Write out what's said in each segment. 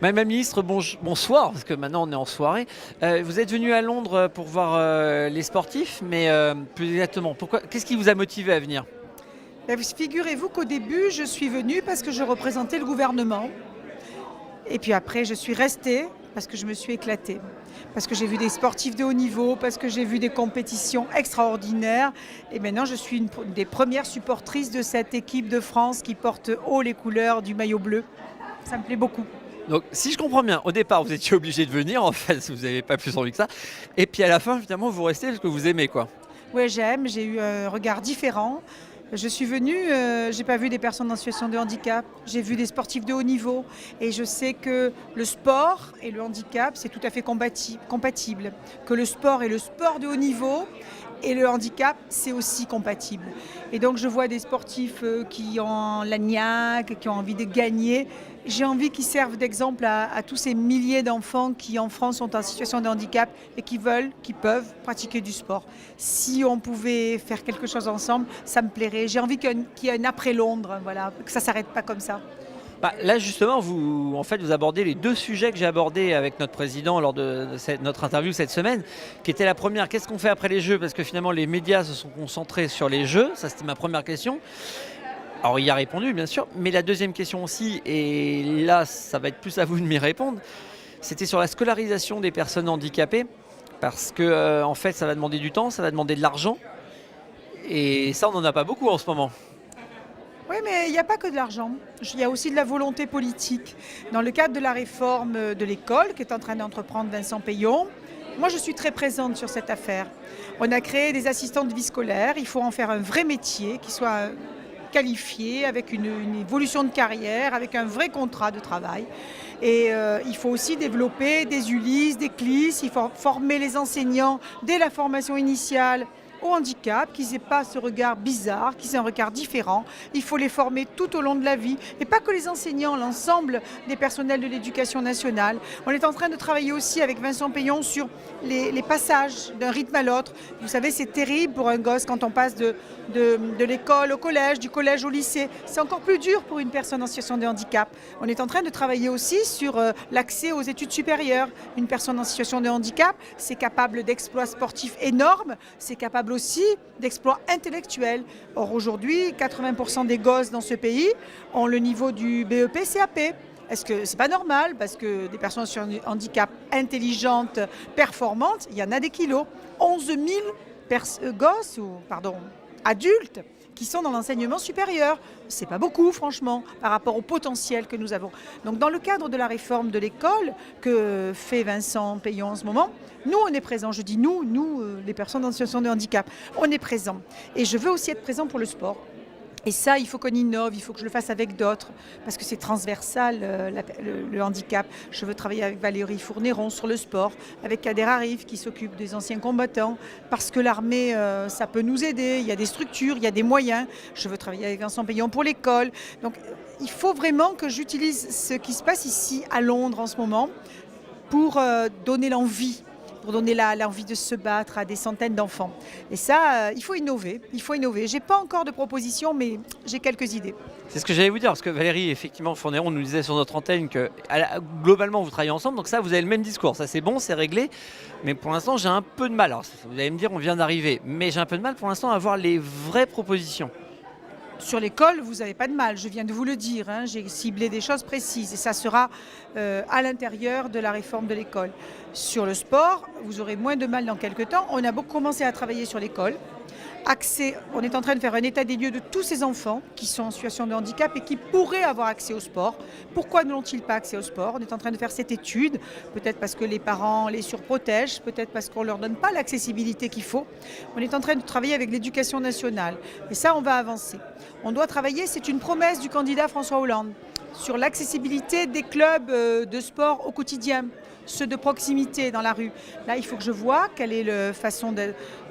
Madame la ministre, bonsoir, parce que maintenant on est en soirée. Vous êtes venu à Londres pour voir les sportifs, mais plus exactement, qu'est-ce qui vous a motivé à venir? Ben, figurez-vous qu'au début, je suis venue parce que je représentais le gouvernement. Et puis après, je suis restée parce que je me suis éclatée. Parce que j'ai vu des sportifs de haut niveau, parce que j'ai vu des compétitions extraordinaires. Et maintenant, je suis une des premières supportrices de cette équipe de France qui porte haut les couleurs du maillot bleu. Ça me plaît beaucoup. Donc, si je comprends bien, au départ vous étiez obligé de venir, en fait, vous n'avez pas plus envie que ça. Et puis à la fin, finalement, vous restez parce que vous aimez, quoi. Oui, j'aime, j'ai eu un regard différent. Je suis venue, j'ai pas vu des personnes en situation de handicap, j'ai vu des sportifs de haut niveau et je sais que le sport et le handicap, c'est tout à fait compatible. Que le sport est le sport de haut niveau et le handicap, c'est aussi compatible. Et donc je vois des sportifs qui ont la niaque, qui ont envie de gagner. J'ai envie qu'ils servent d'exemple à tous ces milliers d'enfants qui en France sont en situation de handicap et qui veulent, qui peuvent pratiquer du sport. Si on pouvait faire quelque chose ensemble, ça me plairait. J'ai envie qu'il y ait un après Londres, voilà, que ça ne s'arrête pas comme ça. Bah, là, justement, vous abordez les deux sujets que j'ai abordés avec notre président lors de notre interview cette semaine, qui était la première, qu'est-ce qu'on fait après les Jeux? Parce que finalement, les médias se sont concentrés sur les Jeux, ça c'était ma première question. Alors, il y a répondu, bien sûr, mais la deuxième question aussi, et là, ça va être plus à vous de m'y répondre, c'était sur la scolarisation des personnes handicapées, parce que, en fait, ça va demander du temps, ça va demander de l'argent, et ça, on n'en a pas beaucoup en ce moment. Oui, mais il n'y a pas que de l'argent. Il y a aussi de la volonté politique. Dans le cadre de la réforme de l'école qu'est en train d'entreprendre Vincent Payon, moi je suis très présente sur cette affaire. On a créé des assistants de vie scolaire. Il faut en faire un vrai métier qui soit qualifié, avec une évolution de carrière, avec un vrai contrat de travail. Et il faut aussi développer des ULIS, des CLIS, il faut former les enseignants dès la formation initiale au handicap, qu'ils n'aient pas ce regard bizarre, qu'ils aient un regard différent. Il faut les former tout au long de la vie, et pas que les enseignants, l'ensemble des personnels de l'éducation nationale. On est en train de travailler aussi avec Vincent Payon sur les passages d'un rythme à l'autre. Vous savez, c'est terrible pour un gosse quand on passe de l'école au collège, du collège au lycée. C'est encore plus dur pour une personne en situation de handicap. On est en train de travailler aussi sur l'accès aux études supérieures. Une personne en situation de handicap, c'est capable d'exploits sportifs énormes, c'est capable aussi d'exploits intellectuels. Or aujourd'hui, 80% des gosses dans ce pays ont le niveau du BEP CAP. Est-ce que c'est pas normal? Parce que des personnes sur handicap intelligentes, performantes, il y en a des kilos. 11 000 gosses, ou pardon, adultes qui sont dans l'enseignement supérieur. C'est pas beaucoup, franchement, par rapport au potentiel que nous avons. Donc, dans le cadre de la réforme de l'école que fait Vincent Payon en ce moment, nous, on est présents. Je dis nous, les personnes en situation de handicap, on est présents. Et je veux aussi être présent pour le sport. Et ça, il faut qu'on innove, il faut que je le fasse avec d'autres, parce que c'est transversal, le handicap. Je veux travailler avec Valérie Fournéron sur le sport, avec Kader Arif qui s'occupe des anciens combattants, parce que l'armée, ça peut nous aider. Il y a des structures, il y a des moyens. Je veux travailler avec Vincent Payon pour l'école. Donc, il faut vraiment que j'utilise ce qui se passe ici à Londres en ce moment pour donner l'envie, pour donner l'envie de se battre à des centaines d'enfants. Et ça, il faut innover, il faut innover. Je n'ai pas encore de propositions, mais j'ai quelques idées. C'est ce que j'allais vous dire, parce que Valérie, effectivement, Fournéron nous disait sur notre antenne que globalement vous travaillez ensemble, donc ça vous avez le même discours, ça c'est bon, c'est réglé, mais pour l'instant j'ai un peu de mal, alors vous allez me dire on vient d'arriver, mais j'ai un peu de mal pour l'instant à avoir les vraies propositions. Sur l'école, vous n'avez pas de mal, je viens de vous le dire, hein, j'ai ciblé des choses précises et ça sera à l'intérieur de la réforme de l'école. Sur le sport, vous aurez moins de mal dans quelques temps. On a beaucoup commencé à travailler sur l'école. On est en train de faire un état des lieux de tous ces enfants qui sont en situation de handicap et qui pourraient avoir accès au sport. Pourquoi ne l'ont-ils pas accès au sport? On est en train de faire cette étude, peut-être parce que les parents les surprotègent, peut-être parce qu'on ne leur donne pas l'accessibilité qu'il faut. On est en train de travailler avec l'éducation nationale et ça, on va avancer. On doit travailler, c'est une promesse du candidat François Hollande, sur l'accessibilité des clubs de sport au quotidien, ceux de proximité dans la rue. Là, il faut que je vois quelle est la façon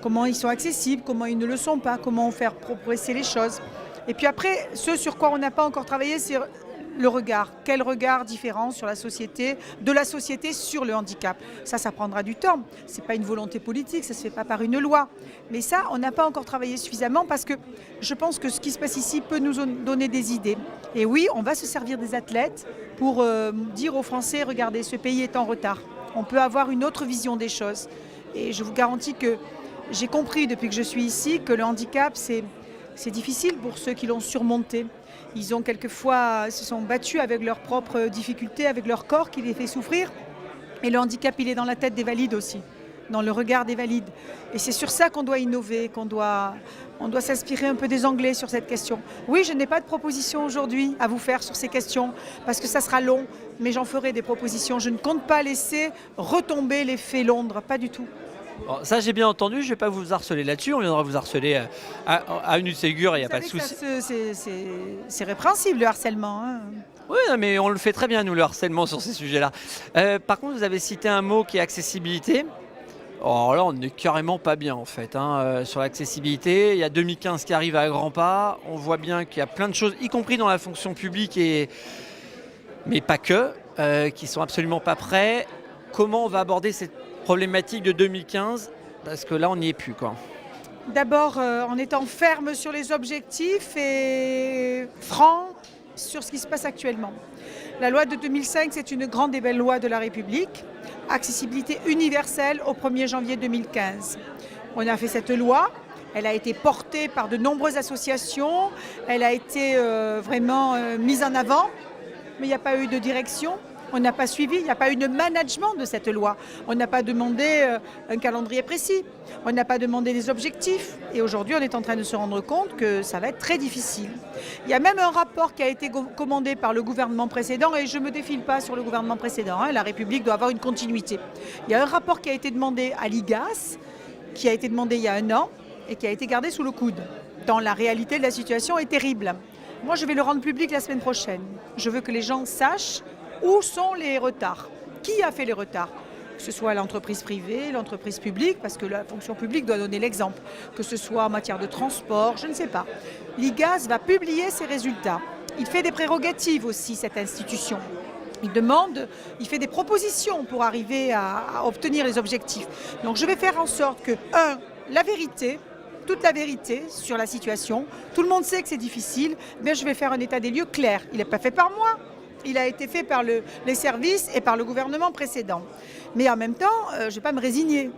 comment ils sont accessibles, comment ils ne le sont pas, comment faire progresser les choses. Et puis après, ce sur quoi on n'a pas encore travaillé, c'est le regard. Quel regard différent sur la société, de la société sur le handicap. Ça prendra du temps. Ce n'est pas une volonté politique, ça ne se fait pas par une loi. Mais ça, on n'a pas encore travaillé suffisamment parce que je pense que ce qui se passe ici peut nous donner des idées. Et oui, on va se servir des athlètes pour dire aux Français, regardez, ce pays est en retard. On peut avoir une autre vision des choses. Et je vous garantis que j'ai compris depuis que je suis ici que le handicap, c'est difficile pour ceux qui l'ont surmonté. Ils ont quelquefois se sont battus avec leurs propres difficultés, avec leur corps qui les fait souffrir. Et le handicap, il est dans la tête des valides aussi, dans le regard des valides. Et c'est sur ça qu'on doit innover, on doit s'inspirer un peu des Anglais sur cette question. Oui, je n'ai pas de proposition aujourd'hui à vous faire sur ces questions, parce que ça sera long, mais j'en ferai des propositions. Je ne compte pas laisser retomber l'effet Londres, pas du tout. Bon, ça j'ai bien entendu, je ne vais pas vous harceler là-dessus, on viendra vous harceler à une Ségur, il n'y a pas de souci. C'est répréhensible le harcèlement. Hein. Oui, mais on le fait très bien nous, le harcèlement sur ces sujets-là. Par contre, vous avez cité un mot qui est accessibilité. Alors là, on n'est carrément pas bien en fait sur l'accessibilité. Il y a 2015 qui arrive à grands pas, on voit bien qu'il y a plein de choses, y compris dans la fonction publique, mais pas que, qui sont absolument pas prêts. Comment on va aborder cette problématique de 2015, parce que là on n'y est plus quoi. D'abord en étant ferme sur les objectifs et franc sur ce qui se passe actuellement. La loi de 2005, c'est une grande et belle loi de la République, accessibilité universelle au 1er janvier 2015. On a fait cette loi, elle a été portée par de nombreuses associations, elle a été vraiment mise en avant, mais il n'y a pas eu de direction. On n'a pas suivi, il n'y a pas eu de management de cette loi. On n'a pas demandé un calendrier précis, on n'a pas demandé des objectifs. Et aujourd'hui, on est en train de se rendre compte que ça va être très difficile. Il y a même un rapport qui a été commandé par le gouvernement précédent, et je ne me défile pas sur le gouvernement précédent, la République doit avoir une continuité. Il y a un rapport qui a été demandé à l'IGAS, qui a été demandé il y a 1 an, et qui a été gardé sous le coude. Dans la réalité de la situation est terrible. Moi, je vais le rendre public la semaine prochaine. Je veux que les gens sachent où sont les retards? Qui a fait les retards? Que ce soit l'entreprise privée, l'entreprise publique, parce que la fonction publique doit donner l'exemple, que ce soit en matière de transport, je ne sais pas. L'IGAS va publier ses résultats. Il fait des prérogatives aussi, cette institution. Il fait des propositions pour arriver à obtenir les objectifs. Donc je vais faire en sorte que, la vérité, toute la vérité sur la situation, tout le monde sait que c'est difficile, mais je vais faire un état des lieux clair. Il n'est pas fait par moi. Il a été fait par les services et par le gouvernement précédent. Mais en même temps, je ne vais pas me résigner.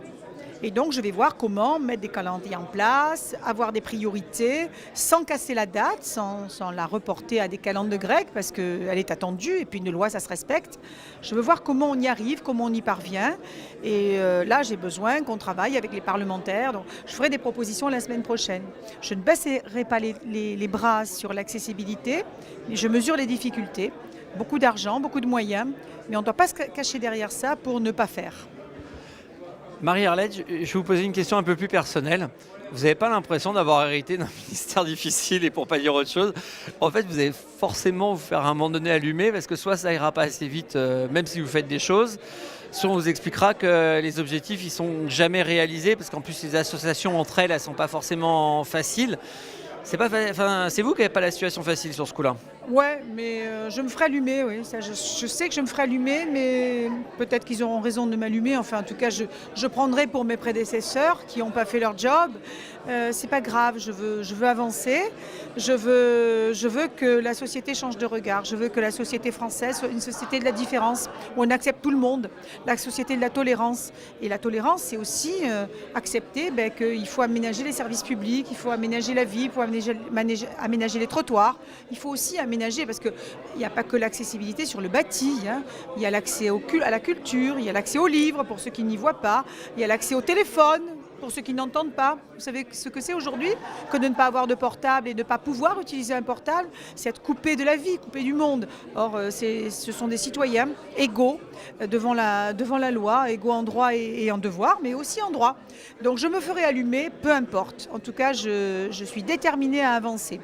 Et donc, je vais voir comment mettre des calendriers en place, avoir des priorités, sans casser la date, sans la reporter à des calendes grecques, parce qu'elle est attendue, et puis une loi, ça se respecte. Je veux voir comment on y arrive, comment on y parvient. Et là, j'ai besoin qu'on travaille avec les parlementaires. Donc, je ferai des propositions la semaine prochaine. Je ne baisserai pas les bras sur l'accessibilité, mais je mesure les difficultés. Beaucoup d'argent, beaucoup de moyens, mais on ne doit pas se cacher derrière ça pour ne pas faire. Marie-Arlette, je vais vous poser une question un peu plus personnelle. Vous n'avez pas l'impression d'avoir hérité d'un ministère difficile, et pour ne pas dire autre chose, en fait, vous allez forcément vous faire à un moment donné allumer, parce que soit ça ira pas assez vite, même si vous faites des choses, soit on vous expliquera que les objectifs ils sont jamais réalisés, parce qu'en plus les associations entre elles, elles sont pas forcément faciles. C'est vous qui n'avez pas la situation facile sur ce coup-là. Ouais, mais je me ferai allumer, oui. Ça, je sais que je me ferai allumer, mais peut-être qu'ils auront raison de m'allumer. Enfin, en tout cas, je prendrai pour mes prédécesseurs qui n'ont pas fait leur job. C'est pas grave, je veux avancer. Je veux que la société change de regard. Je veux que la société française soit une société de la différence, où on accepte tout le monde. La société de la tolérance. Et la tolérance, c'est aussi accepter qu'il faut aménager les services publics, il faut aménager la vie, il faut aménager les trottoirs. Il faut aussi aménager, parce qu'il n'y a pas que l'accessibilité sur le bâti. Il y a l'accès à la culture, il y a l'accès aux livres pour ceux qui n'y voient pas, il y a l'accès au téléphone pour ceux qui n'entendent pas. Vous savez ce que c'est aujourd'hui que de ne pas avoir de portable et de ne pas pouvoir utiliser un portable? C'est être coupé de la vie, coupé du monde. Or, ce sont des citoyens égaux devant la loi, égaux en droit et en devoir, mais aussi en droit. Donc je me ferai allumer, peu importe. En tout cas, je suis déterminée à avancer.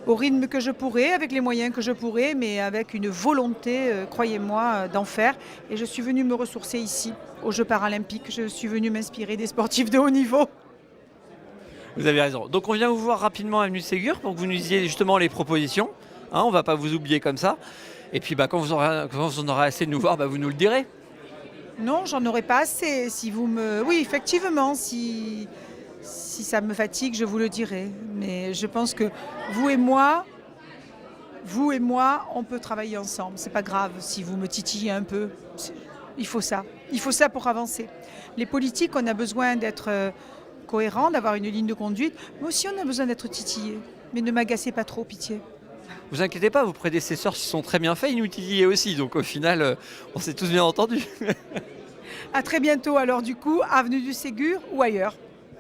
Au rythme que je pourrai, avec les moyens que je pourrai, mais avec une volonté, croyez-moi, d'en faire. Et je suis venue me ressourcer ici, aux Jeux paralympiques. Je suis venue m'inspirer des sportifs de haut niveau. Vous avez raison. Donc on vient vous voir rapidement à Avenue Ségur pour que vous nous disiez justement les propositions. Hein, on ne va pas vous oublier comme ça. Et puis quand vous en aurez assez de nous voir, vous nous le direz. Non, j'en aurai pas assez. Si vous me... Oui, effectivement, si ça me fatigue, je vous le dirai. Mais je pense que vous et moi, on peut travailler ensemble. C'est pas grave si vous me titillez un peu. Il faut ça. Il faut ça pour avancer. Les politiques, on a besoin d'être cohérents, d'avoir une ligne de conduite. Mais aussi, on a besoin d'être titillés. Mais ne m'agacez pas trop, pitié. Vous inquiétez pas, vos prédécesseurs s'y sont très bien faits, ils nous titillaient aussi. Donc au final, on s'est tous bien entendus. À très bientôt alors du coup, avenue du Ségur ou ailleurs.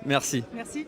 Merci. Merci.